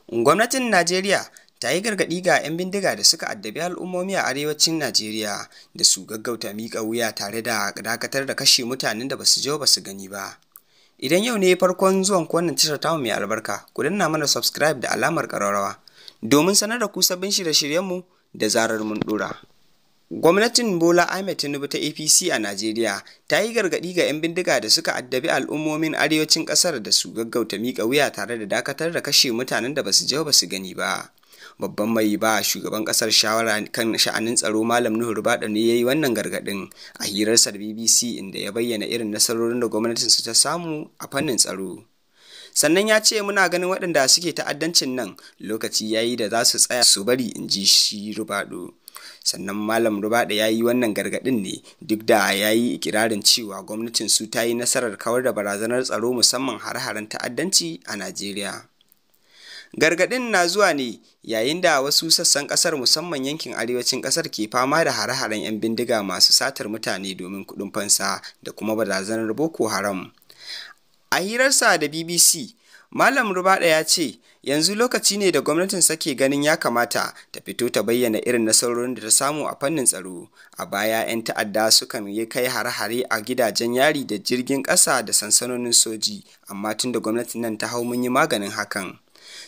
Gwamnatin Najeriya ta yi gargaɗi ga 'yan bindiga da suka addabi al'ummomi a arewacin Najeriya da su gaggauta miƙa wuya tare da dakatar da kashe mutanen da ba su je ba su gani ba. Idan yau ne farkon zuwan wannan tashar tamu mai albarka, ku danna mana subscribe da alamar ƙararrawa domin sanar da ku sabbin shirye-shiryenmu da zarar mun ɗora. Gwamnatin Bola Ahmed Tinubu ta APC a Najeriya ta yi gargaɗi ga 'yan bindiga da suka addabi al'ummomin arewacin ƙasar da su gaggauta miƙa wuya tare da dakatar da kashe mutanen da ba su je ba su gani ba. Babban mai ba shugaban ƙasar shawara kan sha'anin tsaro Malam Nuhu Ribadu ne ya yi wannan gargaɗin a hirarsa da BBC, inda ya bayyana irin nasarorin da gwamnatinsu ta samu a fannin tsaro. Sannan ya ce, muna ganin waɗanda suke ta'addancin nan lokaci ya yi da za su tsaya su bari, in ji shi Ribadu. Sannan Malam Ribadu ya yi wannan gargaɗin ne duk da ya yi ikirarin cewa gwamnatin su ta yi nasarar kawar da barazanar tsaro musamman hare-haren ta'addanci a Najeriya. Gargaɗin na zuwa ne yayin da wasu sassan ƙasar musamman yankin arewacin ƙasar ke fama da hare-haren 'yan bindiga masu satar mutane domin kuɗin fansa da kuma barazanar Boko Haram. A hirarsa da BBC, Malam Ribadu ya ce, yanzu lokaci ne da gwamnatin ke ganin ya kamata ta fito ta bayyana irin nasarorin da ta samu a fannin tsaro. A baya 'yan ta'adda sukan yi kai hare-hare a gidajen yari da jirgin ƙasa da sansanonin soji, amma tun da gwamnatin nan ta hau mun yi maganin hakan.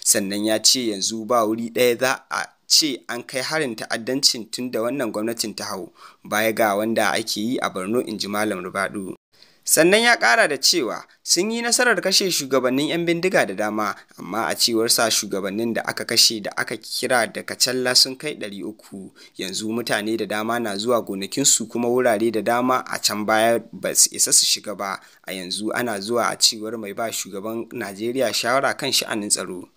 Sannan ya ce yanzu ba wuri ɗaya za a ce an kai harin ta'addancin tun da wannan gwamnatin ta hau, baya ga wanda ake yi a Borno, in ji Malam Ribadu. Sannan ya ƙara da cewa sun yi nasarar kashe shugabannin 'yan bindiga da dama, amma a cewarsa shugabannin da aka kashe da aka kira da kacalla sun kai 300. Yanzu mutane da dama na zuwa gonakinsu kuma wurare da dama a can baya ba su isa su shiga ba, a yanzu ana zuwa, a cewar mai ba shugaban Najeriya shawara kan sha'anin tsaro.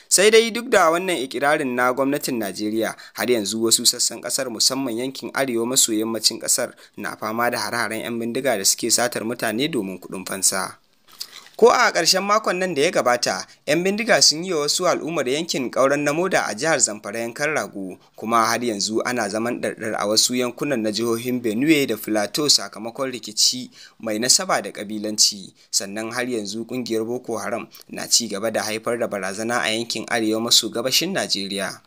Sai dai duk da wannan ikirarin na gwamnatin Najeriya, har yanzu wasu sassan kasar musamman yankin arewa maso yammacin kasar na fama da hare-haren 'yan bindiga da suke satar mutane domin kuɗin fansa. Ko a ƙarshen makon nan da ya gabata, 'yan bindiga sun yi wa wasu al'ummar yankin ƙauren Namoda a jihar Zamfara yankan rago, kuma har yanzu ana zaman ɗarɗar a wasu yankunan na jihohin Benue da Filato sakamakon rikici mai nasaba da ƙabilanci. Sannan har yanzu ƙungiyar Boko Haram na ci gaba da haifar da barazana a yankin arewa maso gabashin Najeriya.